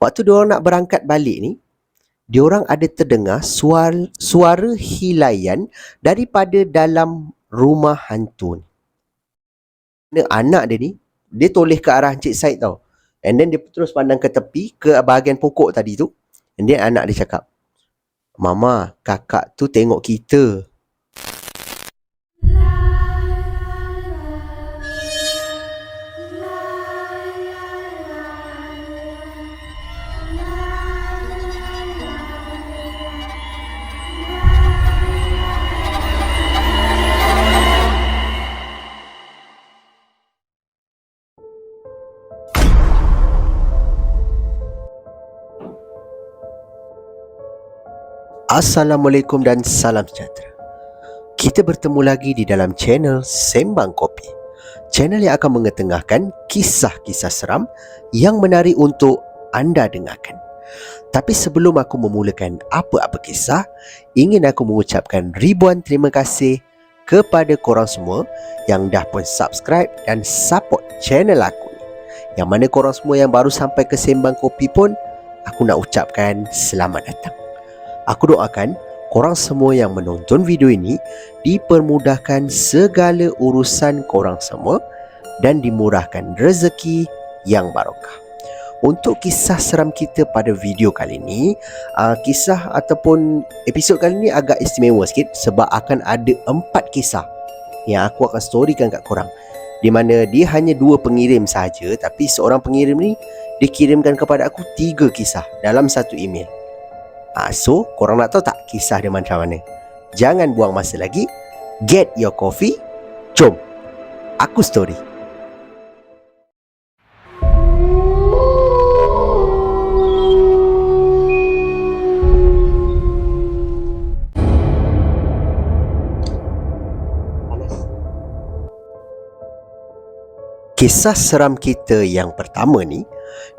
Waktu diorang nak berangkat balik ni, diorang ada terdengar suara hilayan daripada dalam rumah hantu ni. Anak dia ni, dia toleh ke arah Encik Said tau. And then dia terus pandang ke tepi, ke bahagian pokok tadi tu. And then anak dia cakap, "Mama, kakak tu tengok kita." Assalamualaikum dan salam sejahtera. Kita bertemu lagi di dalam channel Sembang Kopi. Channel yang akan mengetengahkan kisah-kisah seram yang menarik untuk anda dengarkan. Tapi sebelum aku memulakan apa-apa kisah, ingin aku mengucapkan ribuan terima kasih kepada korang semua yang dah pun subscribe dan support channel aku ni. Yang mana korang semua yang baru sampai ke Sembang Kopi pun, aku nak ucapkan selamat datang. Aku doakan korang semua yang menonton video ini dipermudahkan segala urusan korang semua dan dimurahkan rezeki yang barokah. Untuk kisah seram kita pada video kali ini, kisah ataupun episod kali ini agak istimewa sikit sebab akan ada 4 kisah yang aku akan storykan kat korang, di mana dia hanya 2 pengirim sahaja, tapi seorang pengirim ni dikirimkan kepada aku 3 kisah dalam satu email. So, korang nak tahu tak kisah dia macam mana? Jangan buang masa lagi. Get your coffee. Jom, aku story. Kisah seram kita yang pertama ni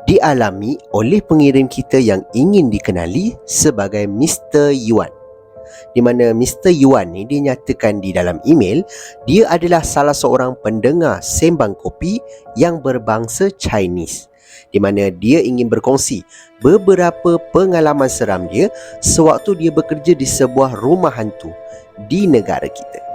dialami oleh pengirim kita yang ingin dikenali sebagai Mr. Yuan. Di mana Mr. Yuan ni dia nyatakan di dalam email dia adalah salah seorang pendengar Sembang Kopi yang berbangsa Chinese. Di mana dia ingin berkongsi beberapa pengalaman seram dia sewaktu dia bekerja di sebuah rumah hantu di negara kita.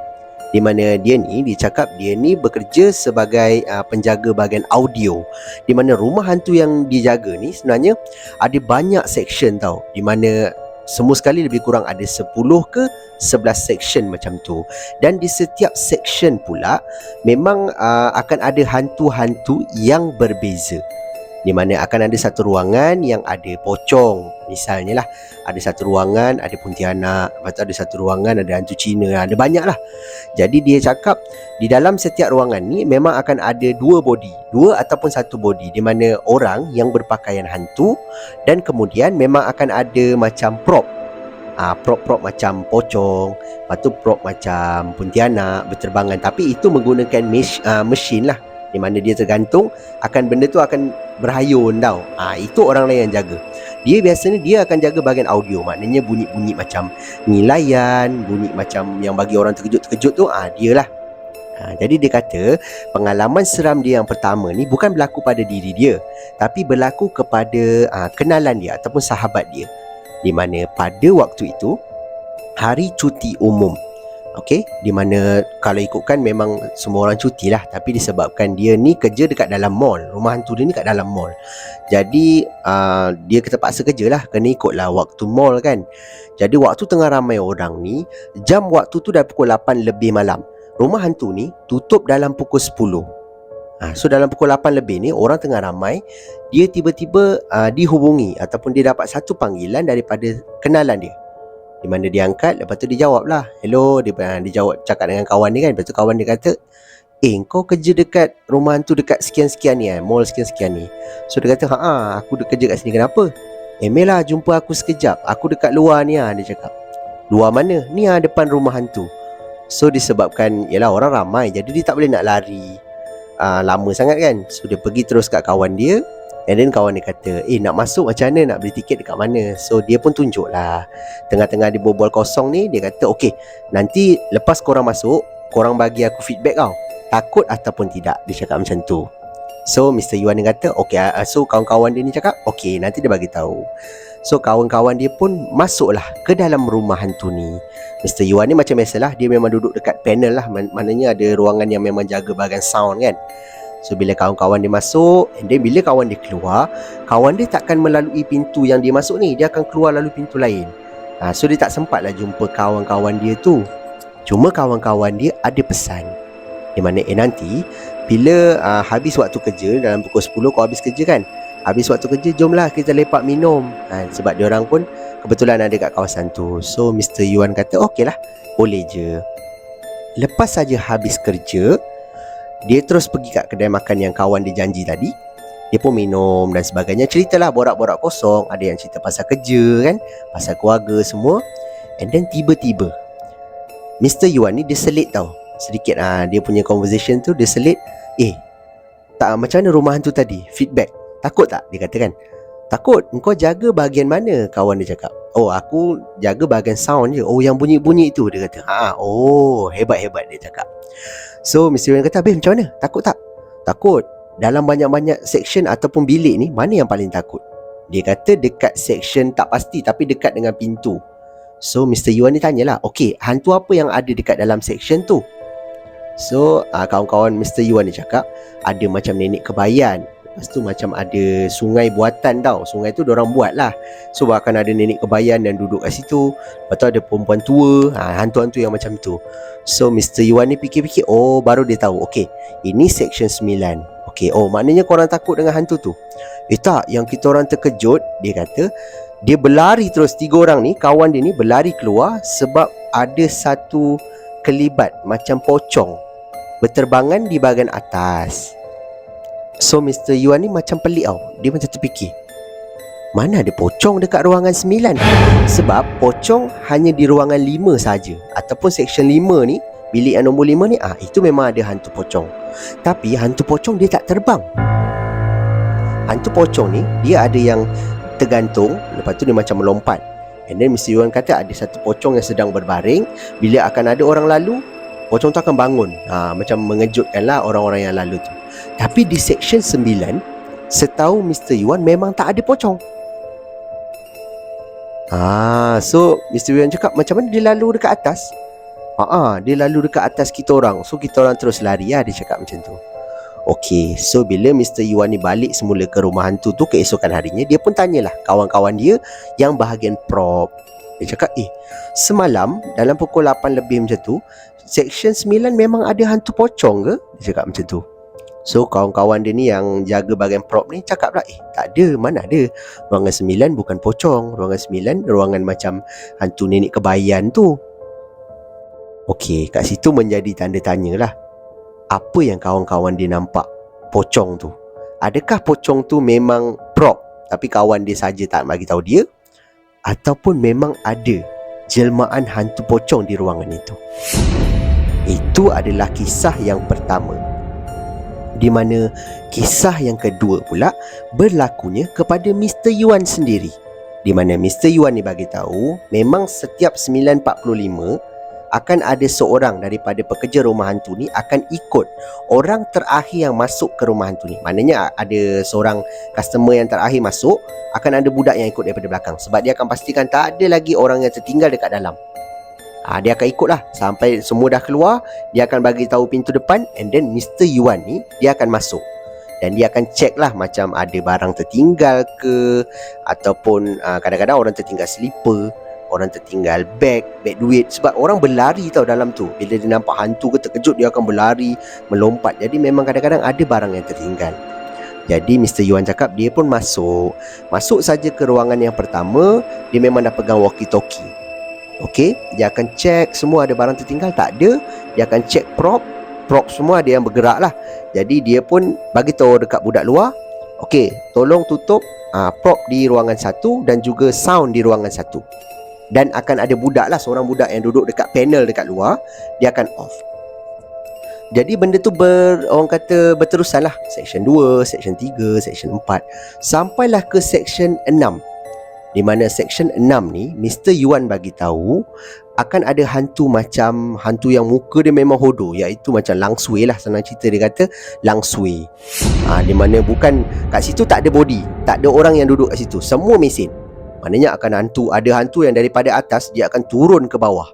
Di mana dia cakap dia ni bekerja sebagai penjaga bahagian audio. Di mana rumah hantu yang dia jaga ni sebenarnya ada banyak section tau. Di mana semua sekali lebih kurang ada 10 ke 11 section macam tu. Dan di setiap section pula memang akan ada hantu-hantu yang berbeza. Di mana akan ada satu ruangan yang ada pocong, misalnya lah. Ada satu ruangan ada Pontianak, lepas tu ada satu ruangan ada hantu Cina, ada banyak lah. Jadi dia cakap di dalam setiap ruangan ni memang akan ada 2 ataupun 1 body, di mana orang yang berpakaian hantu, dan kemudian memang akan ada macam prop. Prop macam pocong, lepas tu prop macam Pontianak berterbangan, tapi itu menggunakan mesin lah, di mana dia tergantung akan benda tu akan berhayun tau. Itu orang lain yang jaga. Dia biasanya dia akan jaga bahagian audio, maknanya bunyi-bunyi macam nilaian, bunyi macam yang bagi orang terkejut-terkejut tu, dia lah. Jadi dia kata pengalaman seram dia yang pertama ni bukan berlaku pada diri dia, tapi berlaku kepada kenalan dia ataupun sahabat dia. Di mana pada waktu itu hari cuti umum. Okey, di mana kalau ikutkan memang semua orang cuti lah, tapi disebabkan dia ni kerja dekat dalam mall, rumah hantu dia ni kat dalam mall. Jadi dia terpaksa kerja lah, kena ikut lah waktu mall kan. Jadi waktu tengah ramai orang ni, jam waktu tu dah pukul 8 lebih malam. Rumah hantu ni tutup dalam pukul 10. So dalam pukul 8 lebih ni orang tengah ramai, dia tiba-tiba dihubungi ataupun dia dapat satu panggilan daripada kenalan dia. Di mana dia angkat, lepas tu dia jawab lah, hello, dia jawab, cakap dengan kawan dia kan. Lepas tu kawan dia kata, kau kerja dekat rumah hantu dekat sekian-sekian ni mall sekian-sekian ni. So dia kata, aku kerja kat sini, kenapa? Mel lah, jumpa aku sekejap, aku dekat luar ni dia cakap. Luar mana? Ni depan rumah hantu. So disebabkan yalah orang ramai, jadi dia tak boleh nak lari lama sangat kan. So dia pergi terus kat kawan dia. And then kawan dia kata, nak masuk macam mana, nak beli tiket dekat mana? So dia pun tunjuk lah. Tengah-tengah dia berbual kosong ni, dia kata, okey, nanti lepas korang masuk, korang bagi aku feedback tau, takut ataupun tidak. Dia cakap macam tu. So Mr. Yuan ni kata okay, so kawan-kawan dia ni cakap okay, nanti dia bagi tahu. So kawan-kawan dia pun masuklah ke dalam rumah hantu ni. Mr. Yuan ni macam biasalah, dia memang duduk dekat panel lah, maknanya ada ruangan yang memang jaga bahagian sound kan. So bila kawan-kawan dia masuk, and then bila kawan dia keluar, kawan dia takkan melalui pintu yang dia masuk ni, dia akan keluar lalu pintu lain. So dia tak sempatlah jumpa kawan-kawan dia tu. Cuma kawan-kawan dia ada pesan, di mana nanti bila habis waktu kerja, dalam pukul 10 kau habis kerja kan, habis waktu kerja jomlah kita lepak minum. Sebab diorang pun kebetulan ada kat kawasan tu. So Mr. Yuan kata okey lah, boleh je. Lepas saja habis kerja, dia terus pergi kat kedai makan yang kawan dia janji tadi. Dia pun minum dan sebagainya, ceritalah borak-borak kosong. Ada yang cerita pasal kerja kan, pasal keluarga semua. And then tiba-tiba Mr. Yuan ni dia selit tau sedikit. Dia punya conversation tu dia selit. Tak, macam mana rumah hantu tadi? Feedback. Takut tak? Dia kata kan, takut. Engkau jaga bahagian mana? Kawan dia cakap, oh aku jaga bahagian sound je. Oh yang bunyi-bunyi tu. Dia kata oh hebat-hebat dia cakap. So Mr. Yuan kata, habis macam mana? Takut tak? Takut. Dalam banyak-banyak section ataupun bilik ni, mana yang paling takut? Dia kata dekat section tak pasti, tapi dekat dengan pintu. So Mr. Yuan ni tanyalah, okay, hantu apa yang ada dekat dalam section tu? So kawan-kawan Mr. Yuan ni cakap, ada macam nenek kebayan. Lepas tu macam ada sungai buatan tau. Sungai tu diorang buat lah. So akan ada nenek kebayan dan duduk kat situ. Lepas tu ada perempuan tua, hantu-hantu yang macam tu. So Mr. Yuan ni fikir-fikir, oh baru dia tahu, okay, ini section 9. Okay, oh maknanya korang takut dengan hantu tu? Tak, yang kita orang terkejut, dia kata, dia berlari terus. 3 orang ni, kawan dia ni berlari keluar sebab ada satu kelibat macam pocong berterbangan di bahagian atas. So Mr. Yuan ni macam pelik tau. Dia macam terfikir, mana ada pocong dekat ruangan 9? Sebab pocong hanya di ruangan 5 saja, ataupun section 5 ni, bilik yang nombor 5 ni, itu memang ada hantu pocong. Tapi hantu pocong dia tak terbang. Hantu pocong ni dia ada yang tergantung, lepas tu dia macam melompat. And then Mr. Yuan kata ada satu pocong yang sedang berbaring. Bila akan ada orang lalu, pocong tu akan bangun, macam mengejutkanlah orang-orang yang lalu tu. Tapi di section 9, setahu Mr. Yuan memang tak ada pocong. So Mr. Yuan cakap, macam mana dia lalu dekat atas? Dia lalu dekat atas kita orang. So kita orang terus lari lah, dia cakap macam tu. Okay, so bila Mr. Yuan ni balik semula ke rumah hantu tu keesokan harinya, dia pun tanyalah kawan-kawan dia yang bahagian prop. Dia cakap, semalam dalam pukul 8 lebih macam tu, section 9 memang ada hantu pocong ke? Dia cakap macam tu. So kawan-kawan dia ni yang jaga bahagian prop ni cakap lah, tak ada, mana ada. Ruangan 9 bukan pocong. Ruangan 9 ruangan macam hantu nenek kebayan tu. Okay, kat situ menjadi tanda tanya lah. Apa yang kawan-kawan dia nampak pocong tu? Adakah pocong tu memang prop, tapi kawan dia saja tak bagi tahu dia, ataupun memang ada jelmaan hantu pocong di ruangan itu? Itu adalah kisah yang pertama. Di mana kisah yang kedua pula berlakunya kepada Mr. Yuan sendiri. Di mana Mr. Yuan ni bagi tahu memang setiap 9.45 akan ada seorang daripada pekerja rumah hantu ni akan ikut orang terakhir yang masuk ke rumah hantu ni. Maknanya ada seorang customer yang terakhir masuk, akan ada budak yang ikut daripada belakang. Sebab dia akan pastikan tak ada lagi orang yang tertinggal dekat dalam. Dia akan ikut lah sampai semua dah keluar. Dia akan bagi tahu pintu depan, and then Mr. Yuan ni dia akan masuk. Dan dia akan check lah macam ada barang tertinggal ke, ataupun kadang-kadang orang tertinggal slipper, orang tertinggal beg duit. Sebab orang berlari tau dalam tu. Bila dia nampak hantu ke terkejut, dia akan berlari, melompat. Jadi memang kadang-kadang ada barang yang tertinggal. Jadi Mr. Yuan cakap dia pun masuk saja ke ruangan yang pertama. Dia memang dah pegang walkie-talkie. Okay, dia akan check semua ada barang tertinggal, tak ada. Dia akan check prop semua ada yang bergerak lah. Jadi dia pun bagi tahu dekat budak luar, okay, tolong tutup prop di ruangan 1 dan juga sound di ruangan 1. Dan akan ada budak lah, seorang budak yang duduk dekat panel dekat luar, dia akan off. Jadi benda tu orang kata berterusan lah. Section 2, Section 3, Section 4, sampailah ke Section 6. Di mana section 6 ni Mr. Yuan bagi tahu akan ada hantu macam hantu yang muka dia memang hodoh, iaitu macam Lang Sui lah, senang cerita dia kata Lang Sui. Di mana bukan kat situ tak ada body, tak ada orang yang duduk kat situ, semua mesin. Maknanya akan ada hantu yang daripada atas dia akan turun ke bawah.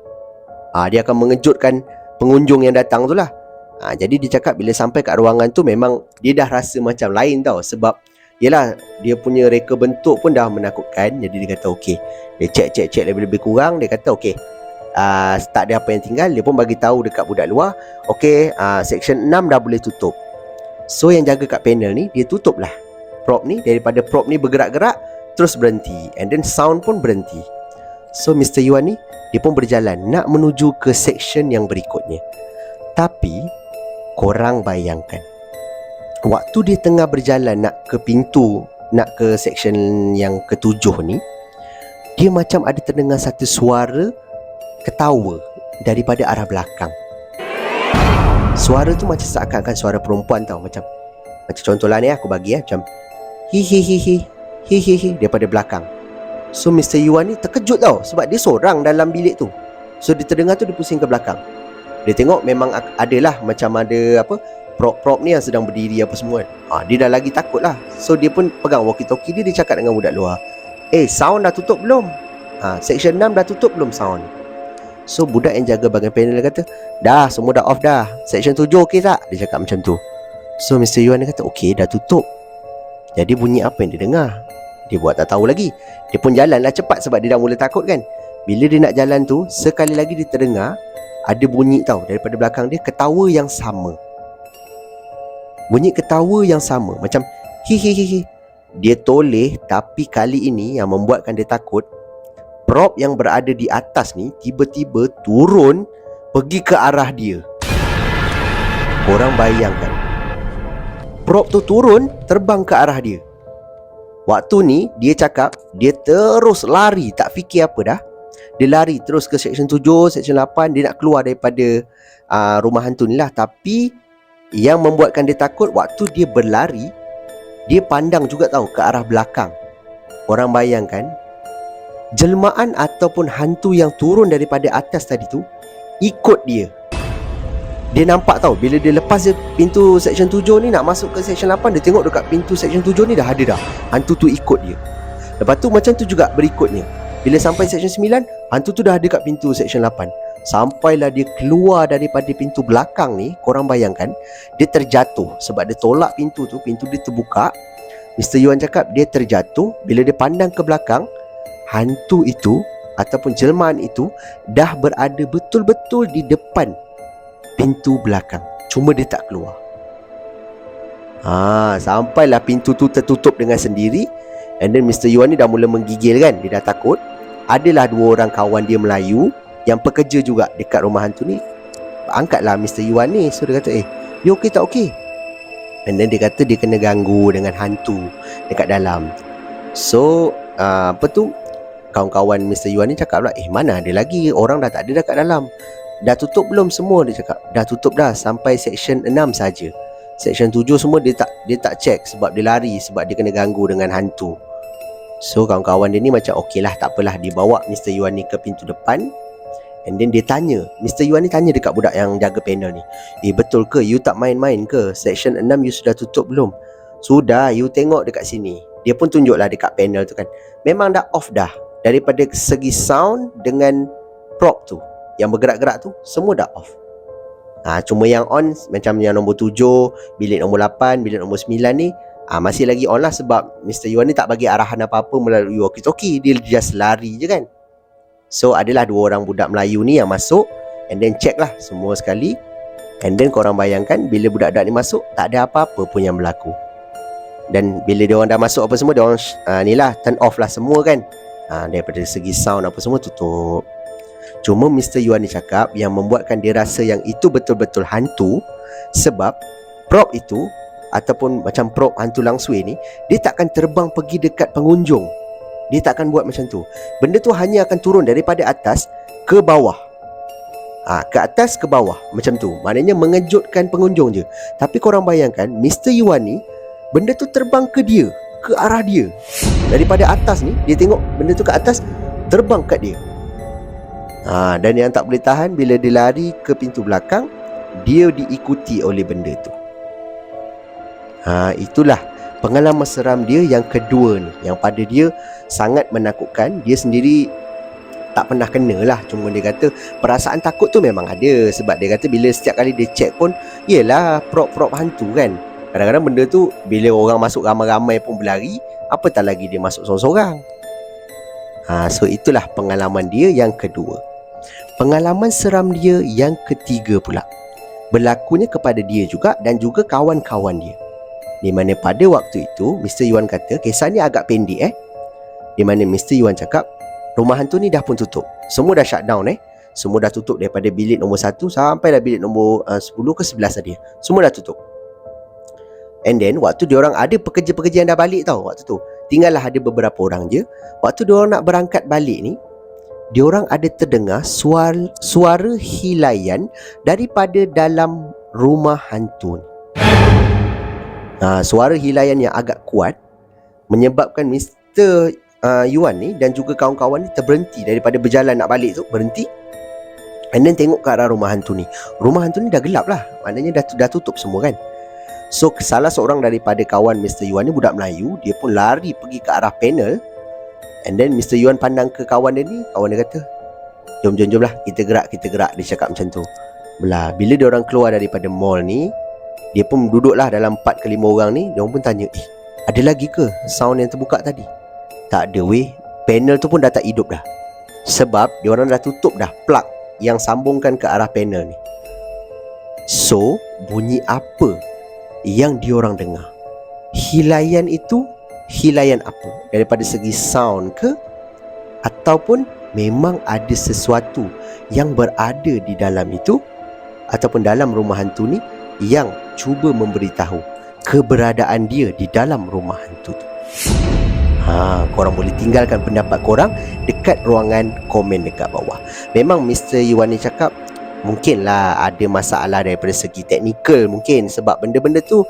Dia akan mengejutkan pengunjung yang datang tu lah. Jadi dia cakap bila sampai kat ruangan tu memang dia dah rasa macam lain tau. Sebab yelah, dia punya reka bentuk pun dah menakutkan. Jadi dia kata okey, dia cek lebih-lebih kurang. Dia kata okey, tak ada apa yang tinggal. Dia pun bagi tahu dekat budak luar, okey, section 6 dah boleh tutup. So yang jaga kat panel ni, dia tutup lah prop ni. Daripada prop ni bergerak-gerak terus berhenti, and then sound pun berhenti. So Mr. Yuan ni dia pun berjalan nak menuju ke section yang berikutnya. Tapi korang bayangkan, waktu dia tengah berjalan nak ke pintu, nak ke section yang ketujuh ni, dia macam ada terdengar satu suara ketawa daripada arah belakang. Suara tu macam seakan-akan suara perempuan tau. Macam contohlah ni aku bagi macam hi hi hi hi hi hi hi daripada belakang. So Mr. Yuan ni terkejut tau, sebab dia seorang dalam bilik tu. So dia terdengar tu, dia pusing ke belakang. Dia tengok memang adalah macam ada apa, prop-prop ni yang sedang berdiri apa semua. Dia dah lagi takut lah. So dia pun pegang walkie-talkie dia cakap dengan budak luar, sound dah tutup belum? Section 6 dah tutup belum sound? So budak yang jaga bahagian panel dia kata, dah, semua dah off dah. Section 7 okey tak? Dia cakap macam tu. So Mr. Yuan dia kata okey, dah tutup. Jadi bunyi apa yang dia dengar? Dia buat tak tahu lagi. Dia pun jalanlah cepat sebab dia dah mula takut kan. Bila dia nak jalan tu, sekali lagi dia terdengar ada bunyi tau daripada belakang dia, ketawa yang sama. Bunyi ketawa yang sama, macam hi hi hi hi. Dia toleh, tapi kali ini yang membuatkan dia takut, prop yang berada di atas ni tiba-tiba turun pergi ke arah dia. Korang bayangkan, prop tu turun terbang ke arah dia. Waktu ni dia cakap dia terus lari, tak fikir apa dah. Dia lari terus ke section 7, section 8. Dia nak keluar daripada rumah hantu ni lah. Tapi yang membuatkan dia takut, waktu dia berlari, dia pandang juga tahu ke arah belakang. Korang bayangkan, jelmaan ataupun hantu yang turun daripada atas tadi tu ikut dia. Dia nampak tau, bila dia lepas dia pintu section 7 ni nak masuk ke section 8, dia tengok dekat pintu section 7 ni dah ada dah. Hantu tu ikut dia. Lepas tu macam tu juga berikutnya. Bila sampai section 9, hantu tu dah ada kat pintu section 8. Sampailah dia keluar daripada pintu belakang ni, korang bayangkan, dia terjatuh. Sebab dia tolak pintu tu, pintu dia terbuka. Mr. Yuan cakap dia terjatuh. Bila dia pandang ke belakang, hantu itu ataupun jelmaan itu dah berada betul-betul di depan pintu belakang. Cuma dia tak keluar. Sampailah pintu tu tertutup dengan sendiri. And then Mr. Yuan ni dah mula menggigil kan. Dia dah takut. Adalah 2 orang kawan dia Melayu yang pekerja juga dekat rumah hantu ni. Angkatlah Mr. Yuan ni. So dia kata, you okey tak okey? And then dia kata dia kena ganggu dengan hantu dekat dalam. So kawan-kawan Mr. Yuan ni cakap lah, mana ada lagi, orang dah tak ada dekat dalam. Dah tutup belum semua? Dia cakap dah tutup dah, sampai section 6 saja. Section 7 semua dia tak check sebab dia lari, sebab dia kena ganggu dengan hantu. So kawan-kawan dia ni macam okey lah, tak apalah. Dia bawa Mr. Yuan ni ke pintu depan. And then dia tanya, Mr. Yuan ni tanya dekat budak yang jaga panel ni, betul ke you tak main-main ke? Section 6 you sudah tutup belum? Sudah, you tengok dekat sini. Dia pun tunjuklah dekat panel tu kan, memang dah off dah. Daripada segi sound dengan prop tu yang bergerak-gerak tu, semua dah off. Cuma yang on macam yang nombor 7, bilik nombor 8, bilik nombor 9 ni masih lagi on lah. Sebab Mr. Yuan ni tak bagi arahan apa-apa melalui walkie-talkie. Dia just lari je kan. So adalah 2 orang budak Melayu ni yang masuk, and then check lah semua sekali. And then korang bayangkan, bila budak-budak ni masuk, tak ada apa-apa pun yang berlaku. Dan bila dia orang dah masuk apa semua, dia orang ni lah, turn off lah semua kan. Daripada segi sound apa semua tutup. Cuma Mr. Yuan ni cakap yang membuatkan dia rasa yang itu betul-betul hantu, sebab prop itu ataupun macam prop hantu Lang Sui ni, dia takkan terbang pergi dekat pengunjung. Dia takkan buat macam tu. Benda tu hanya akan turun daripada atas ke bawah. Ke atas ke bawah macam tu. Maknanya mengejutkan pengunjung je. Tapi korang bayangkan, Mr. Yuan ni, benda tu terbang ke dia. ke arah dia. Daripada atas ni, dia tengok benda tu kat atas, terbang kat dia. Dan yang tak boleh tahan, bila dia lari ke pintu belakang, dia diikuti oleh benda tu. Itulah pengalaman seram dia yang kedua ni, yang pada dia sangat menakutkan. Dia sendiri tak pernah kena lah, cuma dia kata perasaan takut tu memang ada. Sebab dia kata bila setiap kali dia check pun, yelah prop-prop hantu kan. Kadang-kadang benda tu bila orang masuk ramai-ramai pun berlari, apatah lagi dia masuk sorang-sorang. So itulah pengalaman dia yang kedua. Pengalaman seram dia yang ketiga pula berlakunya kepada dia juga dan juga kawan-kawan dia. Di mana pada waktu itu Mr. Yuan kata kisah ni agak pendek di mana Mr. Yuan cakap rumah hantu ni dah pun tutup. Semua dah shut down Semua dah tutup daripada bilik nombor 1 sampai dah bilik nombor 10 ke 11 tadi. Semua dah tutup. And then waktu diorang ada pekerja-pekerja yang dah balik tau waktu tu. Tinggallah ada beberapa orang je. Waktu diorang nak berangkat balik ni, diorang ada terdengar suara hilayan daripada dalam rumah hantu ni. Suara hilayan yang agak kuat menyebabkan Mr. Yuan ni dan juga kawan-kawan ni terberhenti daripada berjalan nak balik tu, berhenti. And then tengok ke arah rumah hantu ni. Rumah hantu ni dah gelap lah, maknanya dah tutup semua kan. So salah seorang daripada kawan Mr. Yuan ni budak Melayu, dia pun lari pergi ke arah panel. And then Mr. Yuan pandang ke kawan dia ni, kawan dia kata, jom lah, kita gerak. Dia cakap macam tu. Bila dia orang keluar daripada mall ni, dia pun duduklah dalam 4 ke 5 orang ni. Dia orang pun tanya, ada lagi ke sound yang terbuka tadi? Tak ada weh, panel tu pun dah tak hidup dah. Sebab dia orang dah tutup dah plug yang sambungkan ke arah panel ni. So bunyi apa yang diorang dengar? Hilayan itu hilayan apa? Daripada segi sound ke? Ataupun memang ada sesuatu yang berada di dalam itu, ataupun dalam rumah hantu ni, yang cuba memberitahu keberadaan dia di dalam rumah hantu tu. Korang boleh tinggalkan pendapat korang dekat ruangan komen dekat bawah. Memang Mr. Yuan ni cakap mungkinlah ada masalah daripada segi teknikal mungkin. Sebab benda-benda tu,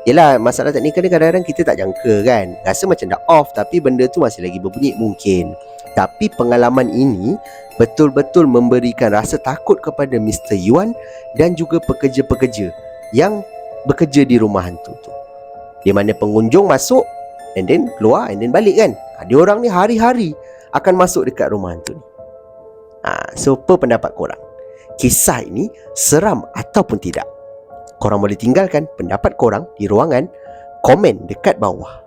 yelah, masalah teknikal ni kadang-kadang kita tak jangka kan. Rasa macam dah off tapi benda tu masih lagi berbunyi mungkin. Tapi pengalaman ini betul-betul memberikan rasa takut kepada Mr. Yuan dan juga pekerja-pekerja yang bekerja di rumah hantu tu. Di mana pengunjung masuk and then keluar and then balik kan. Dia orang ni hari-hari akan masuk dekat rumah hantu ni. So apa pendapat korang? Kisah ini seram ataupun tidak? Korang boleh tinggalkan pendapat korang di ruangan komen dekat bawah.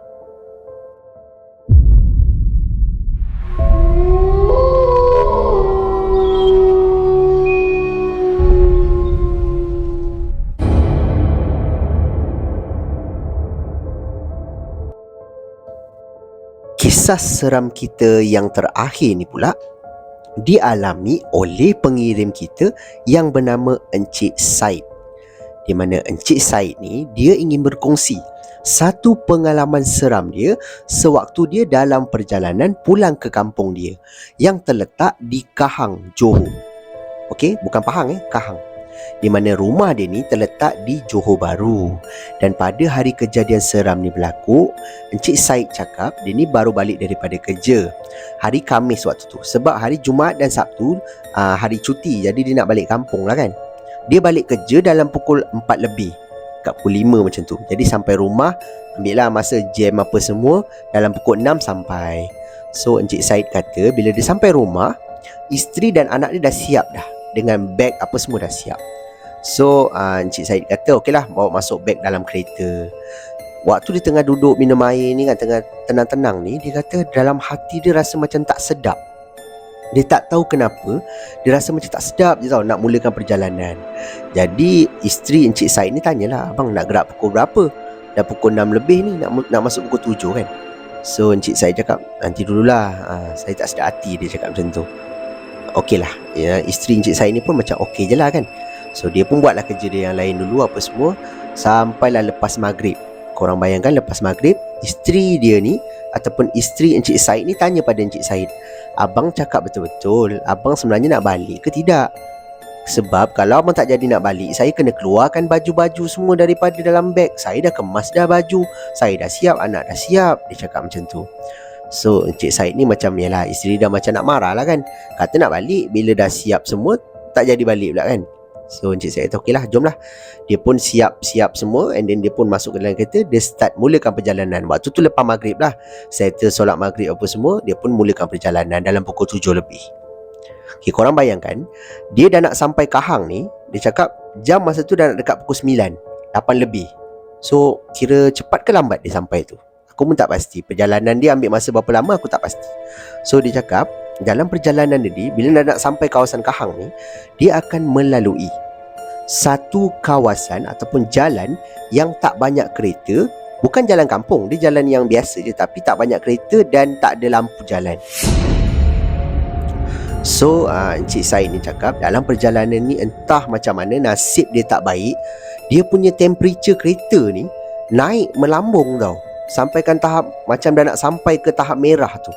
Kisah seram kita yang terakhir ni pula dialami oleh pengirim kita yang bernama Encik Said. Di mana Encik Said ni dia ingin berkongsi satu pengalaman seram dia sewaktu dia dalam perjalanan pulang ke kampung dia yang terletak di Kahang, Johor. Okey, bukan Pahang Kahang. Di mana rumah dia ni terletak di Johor Bahru. Dan pada hari kejadian seram ni berlaku, Encik Said cakap dia ni baru balik daripada kerja hari Khamis waktu tu. Sebab hari Jumaat dan Sabtu hari cuti, jadi dia nak balik kampung lah kan. Dia balik kerja dalam pukul 4 lebih, kat pukul 5 macam tu. Jadi sampai rumah, ambil lah masa jam apa semua, dalam pukul 6 sampai. So Encik Said kata bila dia sampai rumah, isteri dan anak dia dah siap dah, dengan beg apa semua dah siap. So Encik Said kata okeylah, bawa masuk beg dalam kereta. Waktu dia tengah duduk minum air ni kan, tengah tenang-tenang ni, dia kata dalam hati dia rasa macam tak sedap. Dia tak tahu kenapa, dia rasa macam tak sedap je tau nak mulakan perjalanan. Jadi isteri Encik Said ni tanyalah, abang nak gerak pukul berapa? Dah pukul 6 lebih ni, nak masuk pukul 7 kan. So Encik Said cakap, nanti dululah, saya tak sedap hati. Dia cakap macam tu. Okeylah ya, isteri Encik Said ni pun macam okey je lah kan. So dia pun buatlah kerja dia yang lain dulu apa semua, sampailah lepas maghrib. Korang bayangkan lepas maghrib, isteri dia ni ataupun isteri Encik Said ni tanya pada Encik Said, abang cakap betul-betul abang sebenarnya nak balik ke tidak? Sebab kalau abang tak jadi nak balik, saya kena keluarkan baju-baju semua daripada dalam beg. Saya dah kemas dah baju, saya dah siap, anak dah siap. Dia cakap macam tu. So Encik Said ni macam, yalah, isteri dah macam nak marah lah kan. Kata nak balik, bila dah siap semua, tak jadi balik pula kan. So Encik Said kata, okey lah, jom lah. Dia pun siap-siap semua, and then dia pun masuk ke dalam kereta. Dia start mulakan perjalanan. Waktu tu lepas maghrib lah, settle solat maghrib apa semua. Dia pun mulakan perjalanan dalam pukul 7 lebih. Okay, korang bayangkan, dia dah nak sampai Kahang ni. Dia cakap jam masa tu dah nak dekat pukul 9, 8 lebih. So kira cepat ke lambat dia sampai tu, aku pun tak pasti. Perjalanan dia ambil masa berapa lama, aku tak pasti. So dia cakap dalam perjalanan dia, bila dah nak sampai kawasan Kahang ni, dia akan melalui satu kawasan ataupun jalan yang tak banyak kereta. Bukan jalan kampung, dia jalan yang biasa je, tapi tak banyak kereta dan tak ada lampu jalan. So Encik Said ni cakap dalam perjalanan ni entah macam mana nasib dia tak baik, dia punya temperature kereta ni naik melambung tau, sampaikan tahap macam dah nak sampai ke tahap merah tu.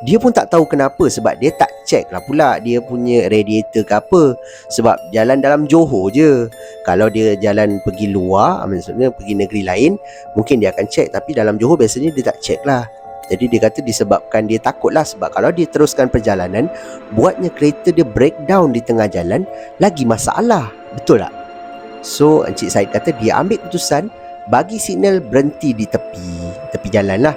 Dia pun tak tahu kenapa, sebab dia tak check lah pula dia punya radiator ke apa. Sebab jalan dalam Johor je. Kalau dia jalan pergi luar, maksudnya pergi negeri lain, mungkin dia akan check. Tapi dalam Johor biasanya dia tak check lah. Jadi dia kata disebabkan dia takut lah, sebab kalau dia teruskan perjalanan, buatnya kereta dia breakdown di tengah jalan, lagi masalah. Betul tak? So Encik Said kata dia ambil keputusan bagi signal berhenti di tepi jalan lah.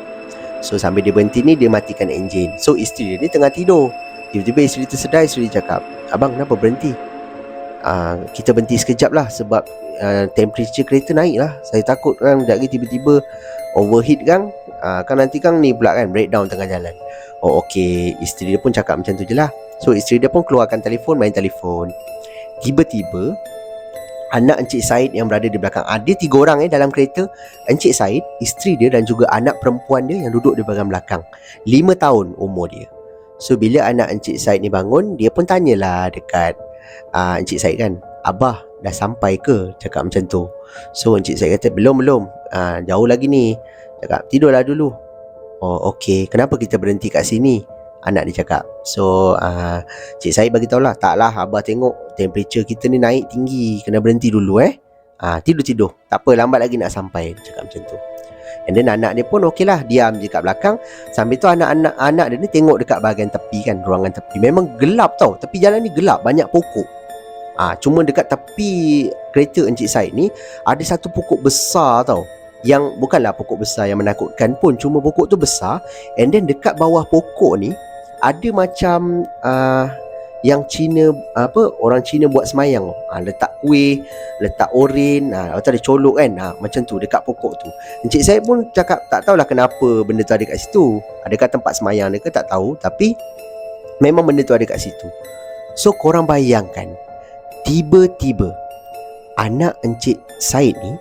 So sambil dia berhenti ni, dia matikan enjin. So isteri dia ni tengah tidur. Tiba-tiba isteri tersedar. Isteri cakap, abang kenapa berhenti? Kita berhenti sekejap lah, sebab temperature kereta naik lah. Saya takut kan sekejap lagi tiba-tiba overheat kan. Kan nanti kan ni pula kan breakdown tengah jalan. Oh okey, isteri dia pun cakap macam tu je lah. So isteri dia pun keluarkan telefon, main telefon. Tiba-tiba anak Encik Said yang berada di belakang, ada 3 orang dalam kereta. Encik Said, isteri dia dan juga anak perempuan dia yang duduk di bahagian belakang. 5 tahun umur dia. So bila anak Encik Said ni bangun, dia pun tanyalah dekat Encik Said kan, abah dah sampai ke? Cakap macam tu. So Encik Said kata belum, jauh lagi ni. Cakap tidurlah dulu. Oh okey, kenapa kita berhenti kat sini? Anak dia cakap. So Cik Said bagi tahulah, taklah abah tengok temperature kita ni naik tinggi, kena berhenti dulu tidur. Tak apa, lambat lagi nak sampai. Dia cakap macam tu. And then anak dia pun okey lah, diam je kat belakang. Sambil tu anak dia ni tengok dekat bahagian tepi kan, ruangan tepi. Memang gelap tau, tepi jalan ni gelap, banyak pokok. Cuma dekat tepi kereta Encik Said ni ada satu pokok besar tau, yang bukanlah pokok besar yang menakutkan pun, cuma pokok tu besar. And then dekat bawah pokok ni ada macam yang Cina, orang Cina buat semayang, letak kuih, letak oren, lepas tu ada colok kan, macam tu dekat pokok tu. Encik Said pun cakap tak tahulah kenapa benda tu ada kat situ. Adakah tempat semayang dia ke, tak tahu, tapi memang benda tu ada kat situ. So korang bayangkan, tiba-tiba anak Encik Said ni,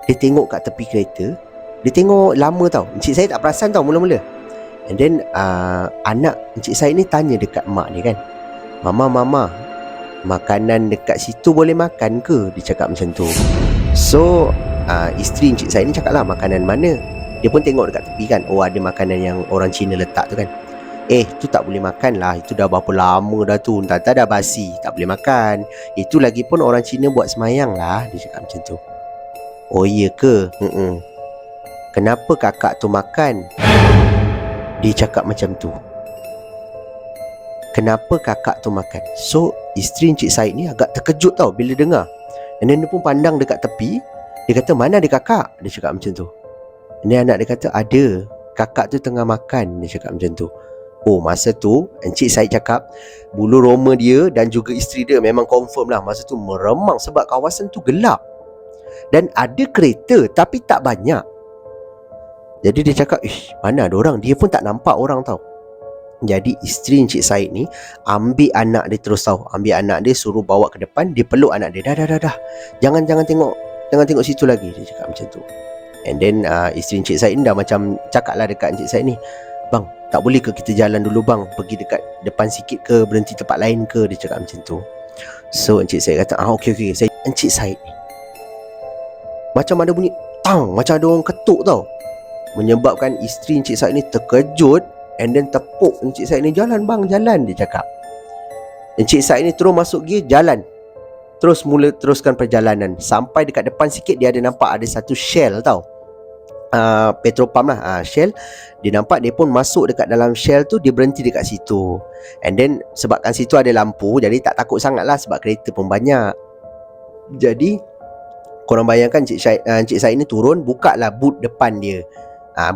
dia tengok kat tepi kereta. Dia tengok lama tau. Encik Said tak perasan tau mula-mula. And then anak Encik Said ni tanya dekat mak dia kan, Mama, makanan dekat situ boleh makan ke? Dia cakap macam tu. So isteri Encik Said ni cakap lah, makanan mana? Dia pun tengok dekat tepi kan, oh ada makanan yang orang Cina letak tu kan. Tu tak boleh makan lah, itu dah berapa lama dah tu, entah dah basi, tak boleh makan. Itu lagi pun orang Cina buat semayang lah. Dia cakap macam tu. Oh iya ke? Kenapa kakak tu makan? Dia cakap macam tu. Kenapa kakak tu makan? So isteri Encik Said ni agak terkejut tau bila dengar. And then dia pun pandang dekat tepi. Dia kata, mana ada kakak? Dia cakap macam tu. And then anak dia kata, ada, kakak tu tengah makan. Dia cakap macam tu. Oh, masa tu Encik Said cakap bulu roma dia dan juga isteri dia memang confirm lah, masa tu meremang sebab kawasan tu gelap dan ada kereta tapi tak banyak. Jadi dia cakap, mana ada orang? Dia pun tak nampak orang tau. Jadi isteri Encik Said ni ambil anak dia terus tau. Ambil anak dia, suruh bawa ke depan. Dia peluk anak dia. Dah. Jangan tengok situ lagi. Dia cakap macam tu. And then isteri Encik Said ni dah macam cakap lah dekat Encik Said ni, bang, tak boleh ke kita jalan dulu bang, pergi dekat depan sikit ke, berhenti tempat lain ke? Dia cakap macam tu. So Encik Said kata, okey. Encik Said ni macam ada bunyi tang, macam ada orang ketuk tau, menyebabkan isteri Encik Said ni terkejut. And then tepuk Encik Said ni, jalan bang, jalan. Dia cakap Encik Said ni terus masuk gear, jalan. teruskan perjalanan. Sampai dekat depan sikit dia ada nampak ada satu Shell tau, petrol pump lah, Shell. Dia nampak dia pun masuk dekat dalam Shell tu, dia berhenti dekat situ. And then sebabkan situ ada lampu, jadi tak takut sangat lah sebab kereta pun banyak. Jadi korang bayangkan Encik Said ni turun, buka lah boot depan dia,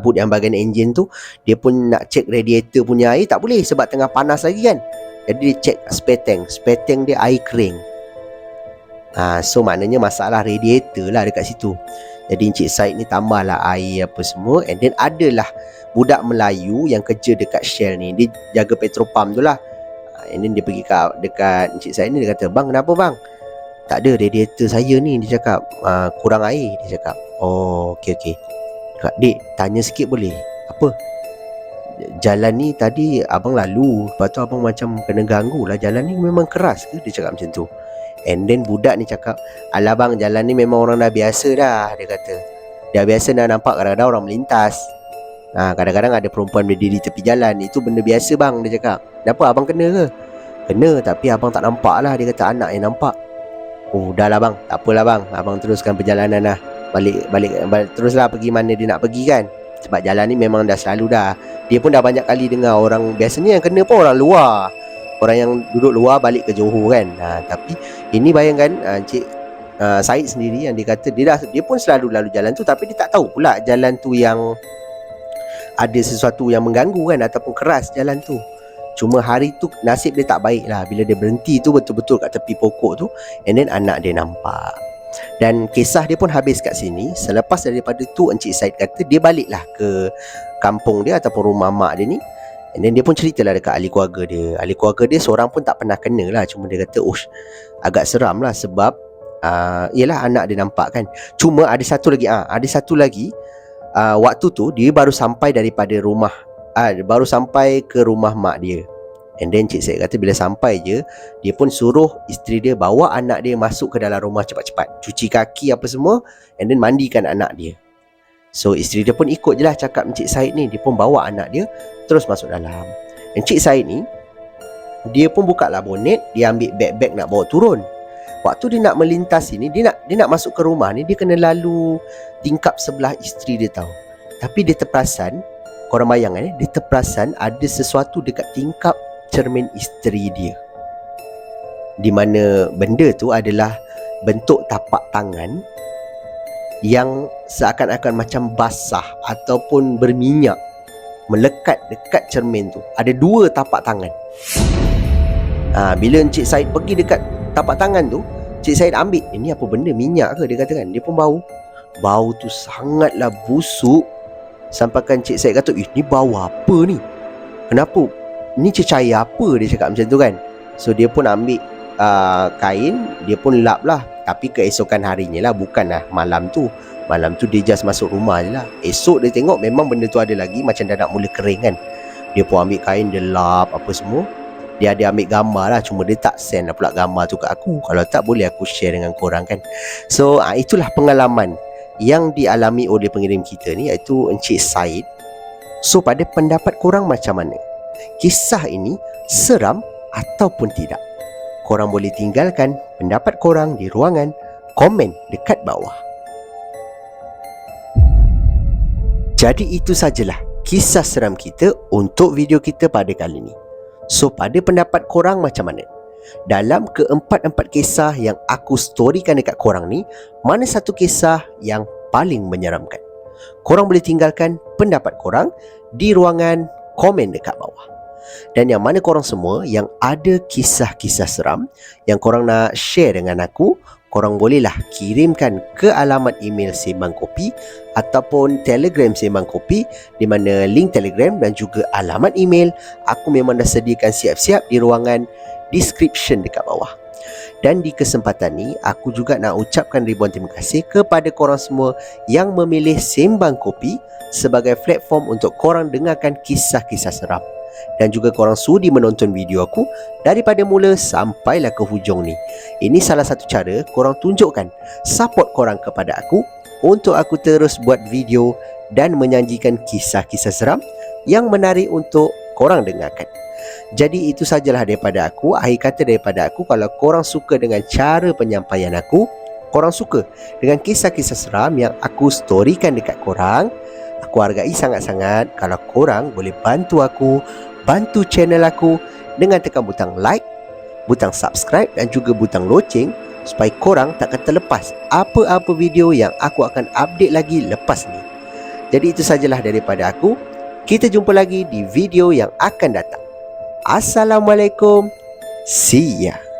boot yang bahagian enjin tu. Dia pun nak cek radiator punya air, tak boleh sebab tengah panas lagi kan. Jadi dia cek spare tank dia air kering. So maknanya masalah radiator lah dekat situ. Jadi Encik Said ni tambahlah air apa semua. And then adalah budak Melayu yang kerja dekat Shell ni, dia jaga petrol pump tu lah. And then dia pergi dekat Encik Said ni, dia kata, "Bang, kenapa bang?" "Tak ada, radiator saya ni," dia cakap, "kurang air," dia cakap. "Oh, okey. Kak, Dik, tanya sikit boleh?" "Apa?" "Jalan ni tadi abang lalu, lepas tu abang macam kena ganggu lah. Jalan ni memang keras ke?" Dia cakap macam tu. And then budak ni cakap, "Alah bang, jalan ni memang orang dah biasa dah," dia kata. "Dah biasa dah nampak kadang-kadang orang melintas. Kadang-kadang ada perempuan berdiri tepi jalan. Itu benda biasa bang," dia cakap. "Kenapa, abang kena ke?" "Kena, tapi abang tak nampak lah," dia kata. "Anak yang nampak." "Oh, dah lah bang, tak apalah bang. Abang teruskan perjalanan lah. Balik teruslah pergi mana dia nak pergi kan. Sebab jalan ni memang dah selalu dah. Dia pun dah banyak kali dengar orang, biasanya yang kena pun orang luar, orang yang duduk luar balik ke Johor kan. Tapi ini bayangkan Encik Said sendiri yang dia kata dia pun selalu lalu jalan tu, tapi dia tak tahu pula jalan tu yang ada sesuatu yang mengganggu kan, ataupun keras jalan tu. Cuma hari tu nasib dia tak baik lah. Bila dia berhenti tu betul-betul kat tepi pokok tu, and then anak dia nampak. Dan kisah dia pun habis kat sini. Selepas daripada tu Encik Said kata dia baliklah ke kampung dia ataupun rumah mak dia ni. And then dia pun ceritalah dekat ahli keluarga dia. Ahli keluarga dia seorang pun tak pernah kena lah. Cuma dia kata, agak seram lah sebab yelah anak dia nampak kan. Cuma ada satu lagi, waktu tu dia baru sampai daripada rumah, baru sampai ke rumah mak dia. And then Cik Syed kata bila sampai je, dia pun suruh isteri dia bawa anak dia masuk ke dalam rumah cepat-cepat, cuci kaki apa semua, and then mandikan anak dia. So isteri dia pun ikut je lah cakap Encik Syed ni. Dia pun bawa anak dia terus masuk dalam. Encik Syed ni, dia pun buka lah bonet, dia ambil beg-beg nak bawa turun. Waktu dia nak melintas ini, dia nak masuk ke rumah ni, dia kena lalu tingkap sebelah isteri dia tahu. Tapi dia terperasan, korang bayangkan dia terperasan ada sesuatu dekat tingkap cermin isteri dia, di mana benda tu adalah bentuk tapak tangan yang seakan-akan macam basah ataupun berminyak melekat dekat cermin tu. Ada 2 tapak tangan. Bila Encik Syed pergi dekat tapak tangan tu, Encik Syed ambil, ini apa benda, minyak ke? Dia kata kan. Dia pun bau tu sangatlah busuk. Sampaikan Encik Syed kata, ni bau apa ni? Kenapa? Ni cecair apa? Dia cakap macam tu kan. So dia pun ambil kain, dia pun lap lah. Tapi keesokan harinya lah, bukanlah malam tu. Malam tu dia just masuk rumah je lah. Esok dia tengok memang benda tu ada lagi, macam dah nak mula kering kan. Dia pun ambil kain, dia lap apa semua. Dia ada ambil gambar lah, cuma dia tak send lah pula gambar tu kat aku. Kalau tak, boleh aku share dengan korang kan. So itulah pengalaman yang dialami oleh pengirim kita ni, iaitu Encik Syed. So pada pendapat korang macam mana? Kisah ini seram ataupun tidak? Korang boleh tinggalkan pendapat korang di ruangan komen dekat bawah. Jadi itu sajalah kisah seram kita untuk video kita pada kali ini. So pada pendapat korang macam mana? Dalam keempat-empat kisah yang aku storykan dekat korang ni, mana satu kisah yang paling menyeramkan? Korang boleh tinggalkan pendapat korang di ruangan komen dekat bawah. Dan yang mana korang semua yang ada kisah-kisah seram yang korang nak share dengan aku, korang bolehlah kirimkan ke alamat email Sembang Kopi ataupun Telegram Sembang Kopi, di mana link Telegram dan juga alamat email aku memang dah sediakan siap-siap di ruangan description dekat bawah. Dan di kesempatan ni, aku juga nak ucapkan ribuan terima kasih kepada korang semua yang memilih Sembang Kopi sebagai platform untuk korang dengarkan kisah-kisah seram. Dan juga korang sudi menonton video aku daripada mula sampailah ke hujung ni. Ini salah satu cara korang tunjukkan support korang kepada aku untuk aku terus buat video dan menyajikan kisah-kisah seram yang menarik untuk korang dengarkan. Jadi itu sajalah daripada aku. Akhir kata daripada aku, kalau korang suka dengan cara penyampaian aku, korang suka dengan kisah-kisah seram yang aku storykan dekat korang, aku hargai sangat-sangat kalau korang boleh bantu aku, bantu channel aku dengan tekan butang like, butang subscribe dan juga butang loceng, supaya korang takkan terlepas apa-apa video yang aku akan update lagi lepas ni. Jadi itu sajalah daripada aku. Kita jumpa lagi di video yang akan datang. Assalamualaikum. See ya.